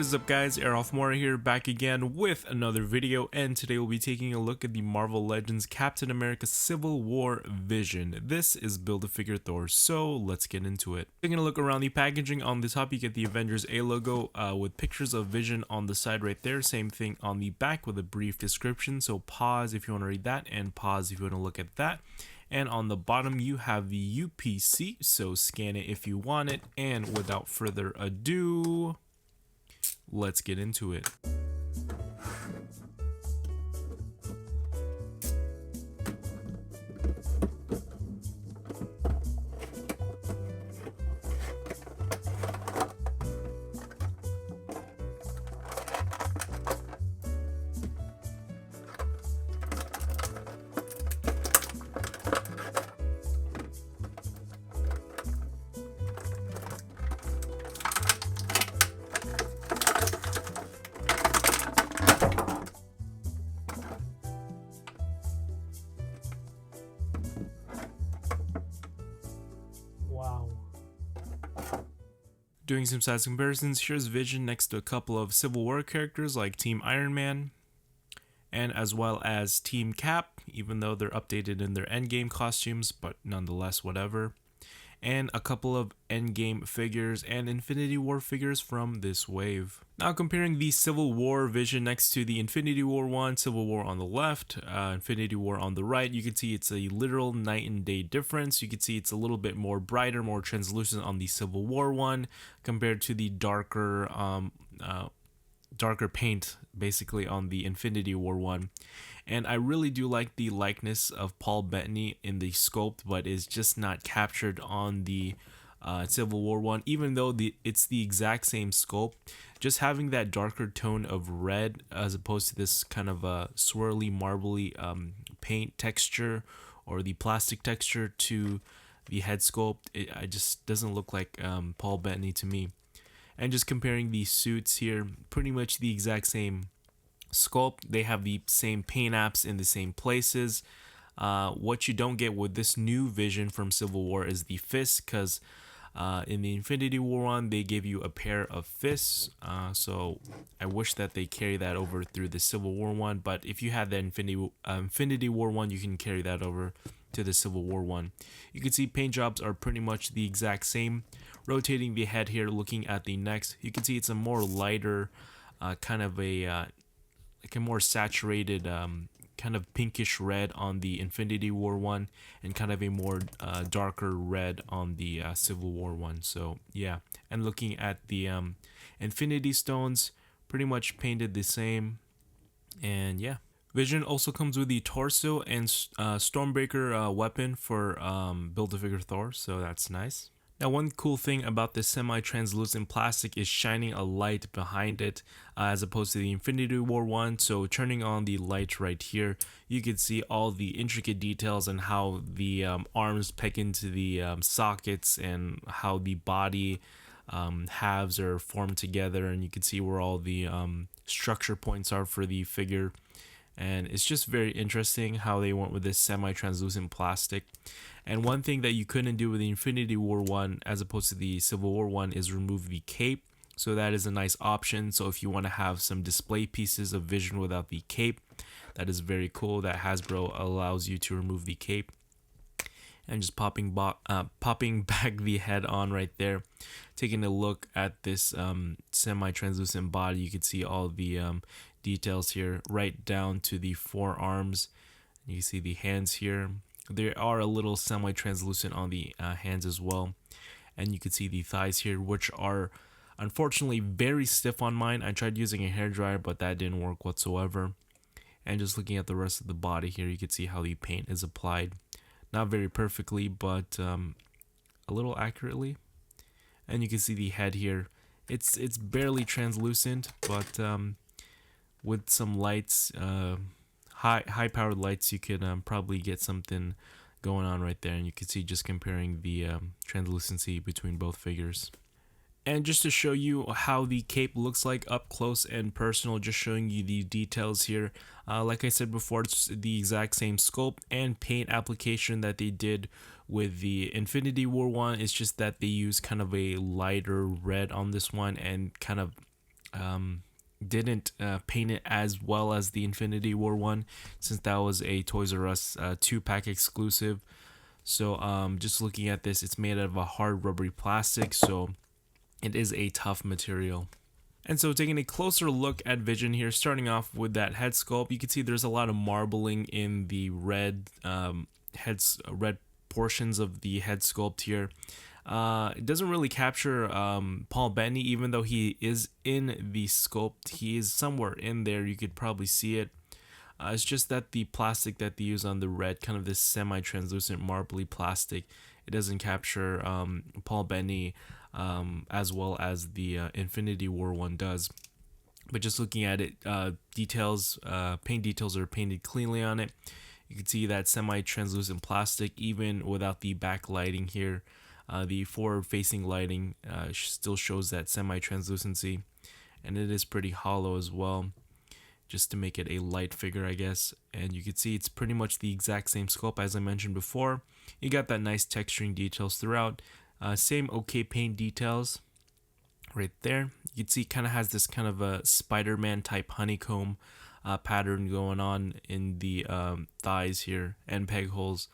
What is up guys, Arolf here back again with another video, and today we'll be taking a look at the Marvel Legends Captain America Civil War Vision. This is Build-A-Figure Thor, so let's get into it. Taking a look around the packaging, on the top you get the Avengers A logo with pictures of Vision on the side right there. Same thing on the back with a brief description, so pause if you want to read that and pause if you want to look at that. And on the bottom you have the UPC, so scan it if you want it, and without further ado, let's get into it. Wow. Doing some size comparisons, here's Vision next to a couple of Civil War characters like Team Iron Man, and as well as Team Cap, even though they're updated in their endgame costumes, but nonetheless whatever. And a couple of endgame figures and Infinity War figures from this wave. Now comparing the Civil War Vision next to the Infinity War one, Civil War on the left, Infinity War on the right, you can see it's a literal night and day difference. You can see it's a little bit more brighter, more translucent on the Civil War one compared to the darker paint basically on the Infinity War one. And I really do like the likeness of Paul Bettany in the sculpt, but is just not captured on the Civil War one, even though it's the exact same sculpt. Just having that darker tone of red as opposed to this kind of a swirly marbly paint texture or the plastic texture to the head sculpt, it just doesn't look like Paul Bettany to me. And just comparing these suits here, pretty much the exact same sculpt. They have the same paint apps in the same places. What you don't get with this new Vision from Civil War is the fists, because in the Infinity War one they gave you a pair of fists, so I wish that they carry that over through the Civil War one. But if you had the Infinity War one, you can carry that over to the Civil War one. You can see paint jobs are pretty much the exact same. Rotating the head here, looking at the necks, you can see it's a more lighter kind of a like a more saturated kind of pinkish red on the Infinity War one, and kind of a more darker red on the Civil War one. So yeah, and looking at the Infinity Stones, pretty much painted the same. And yeah, Vision also comes with the torso and Stormbreaker weapon for Build-A-Figure Thor, so that's nice. Now, one cool thing about this semi-translucent plastic is shining a light behind it as opposed to the Infinity War one. So turning on the light right here, you can see all the intricate details and how the arms peg into the sockets, and how the body halves are formed together, and you can see where all the structure points are for the figure. And it's just very interesting how they went with this semi-translucent plastic. And one thing that you couldn't do with the Infinity War one as opposed to the Civil War one is remove the cape. So that is a nice option. So if you want to have some display pieces of Vision without the cape, that is very cool. That Hasbro allows you to remove the cape. And just popping back the head on right there. Taking a look at this semi-translucent body, you can see all the details here right down to the forearms. You can see the hands here. They are a little semi-translucent on the hands as well. And you can see the thighs here, which are unfortunately very stiff on mine. I tried using a hairdryer, but that didn't work whatsoever. And just looking at the rest of the body here, you can see how the paint is applied. Not very perfectly, but a little accurately. And you can see the head here. It's barely translucent, but with some lights, high powered lights, you could probably get something going on right there. And you can see just comparing the translucency between both figures. And just to show you how the cape looks like up close and personal, just showing you the details here. Like I said before, it's the exact same sculpt and paint application that they did with the Infinity War one. It's just that they use kind of a lighter red on this one and kind of didn't paint it as well as the Infinity War one, since that was a Toys R Us 2-pack exclusive. So just looking at this, it's made out of a hard rubbery plastic, so it is a tough material. And so taking a closer look at Vision here, starting off with that head sculpt, you can see there's a lot of marbling in the red red portions of the head sculpt here. It doesn't really capture Paul Bettany, even though he is in the sculpt. He is somewhere in there. You could probably see it. It's just that the plastic that they use on the red, kind of this semi-translucent marbly plastic, it doesn't capture Paul Bettany as well as the Infinity War one does. But just looking at it, paint details are painted cleanly on it. You can see that semi-translucent plastic even without the backlighting here. The forward-facing lighting still shows that semi-translucency, and it is pretty hollow as well, just to make it a light figure, I guess. And you can see it's pretty much the exact same sculpt as I mentioned before. You got that nice texturing details throughout. Same okay paint details right there. You can see it kind of has this kind of a Spider-Man type honeycomb pattern going on in the thighs here and peg holes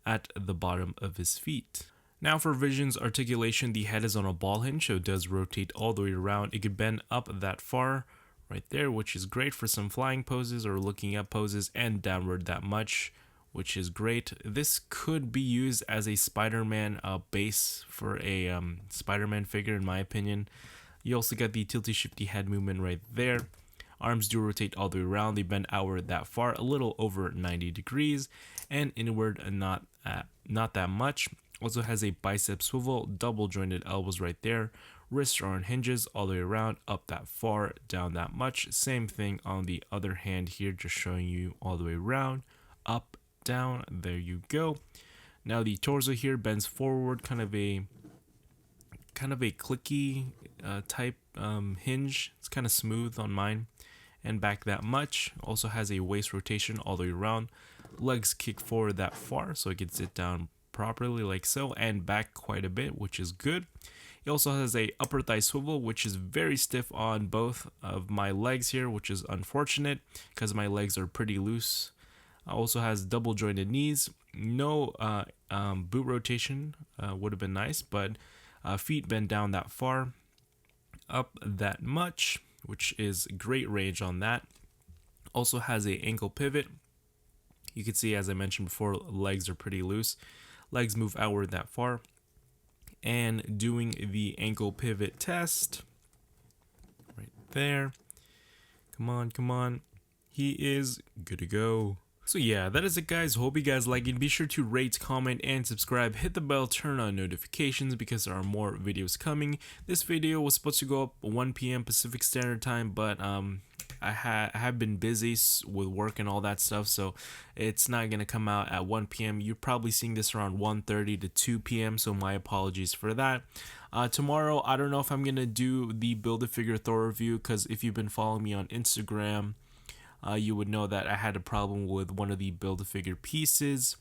at the bottom of his feet. Now for Vision's articulation, the head is on a ball hinge, so it does rotate all the way around. It could bend up that far right there, which is great for some flying poses or looking up poses, and downward that much, which is great. This could be used as a Spider-Man base for a Spider-Man figure, in my opinion. You also got the tilty shifty head movement right there. Arms do rotate all the way around. They bend outward that far, a little over 90 degrees, and inward not that much. Also has a bicep swivel, double jointed elbows right there. Wrists are on hinges all the way around, up that far, down that much. Same thing on the other hand here, just showing you all the way around, up, down. There you go. Now the torso here bends forward, kind of a clicky type hinge. It's kind of smooth on mine, and back that much. Also has a waist rotation all the way around. Legs kick forward that far, so it can sit down properly like so, and back quite a bit, which is good. It also has a upper thigh swivel, which is very stiff on both of my legs here, which is unfortunate because my legs are pretty loose. Also has double jointed knees. No boot rotation would have been nice, but feet bend down that far, up that much, which is great range on that. Also has a ankle pivot. You can see, as I mentioned before, legs are pretty loose. Legs move outward that far. And doing the ankle pivot test right there. Come on, come on. He is good to go. So yeah, that is it, guys. Hope you guys like it. Be sure to rate, comment, and subscribe. Hit the bell, turn on notifications because there are more videos coming. This video was supposed to go up 1 p.m. Pacific Standard Time, but I have been busy with work and all that stuff, so it's not gonna come out at 1 p.m. You're probably seeing this around 1:30 to 2 p.m. So my apologies for that. Tomorrow, I don't know if I'm gonna do the Build-A-Figure Thor review, because if you've been following me on Instagram, you would know that I had a problem with one of the Build-A-Figure pieces,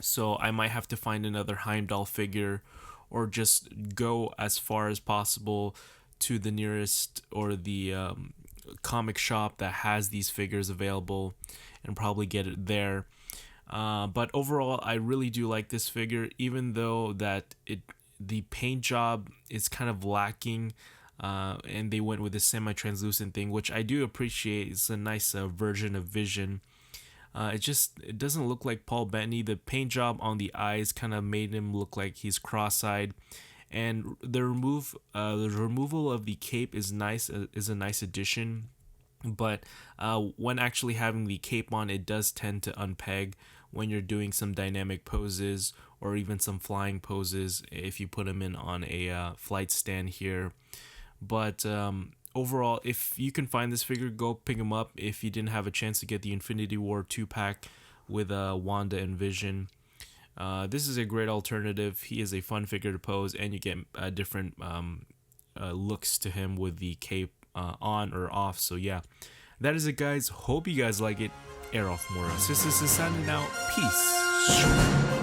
so I might have to find another Heimdall figure, or just go as far as possible to the nearest or the comic shop that has these figures available and probably get it there. But overall, I really do like this figure, even though that the paint job is kind of lacking. And they went with a semi-translucent thing, which I do appreciate. It's a nice version of Vision. It doesn't look like Paul Bettany. The paint job on the eyes kind of made him look like he's cross-eyed, and the removal of the cape is nice. Is a nice addition, but when actually having the cape on, it does tend to unpeg when you're doing some dynamic poses or even some flying poses if you put them in on a flight stand here. But overall, if you can find this figure, go pick him up. If you didn't have a chance to get the Infinity War 2-pack with Wanda and Vision, this is a great alternative. He is a fun figure to pose, and you get different looks to him with the cape on or off. So yeah, that is it, guys. Hope you guys like it. Arolf Morris. This is signing out. Peace.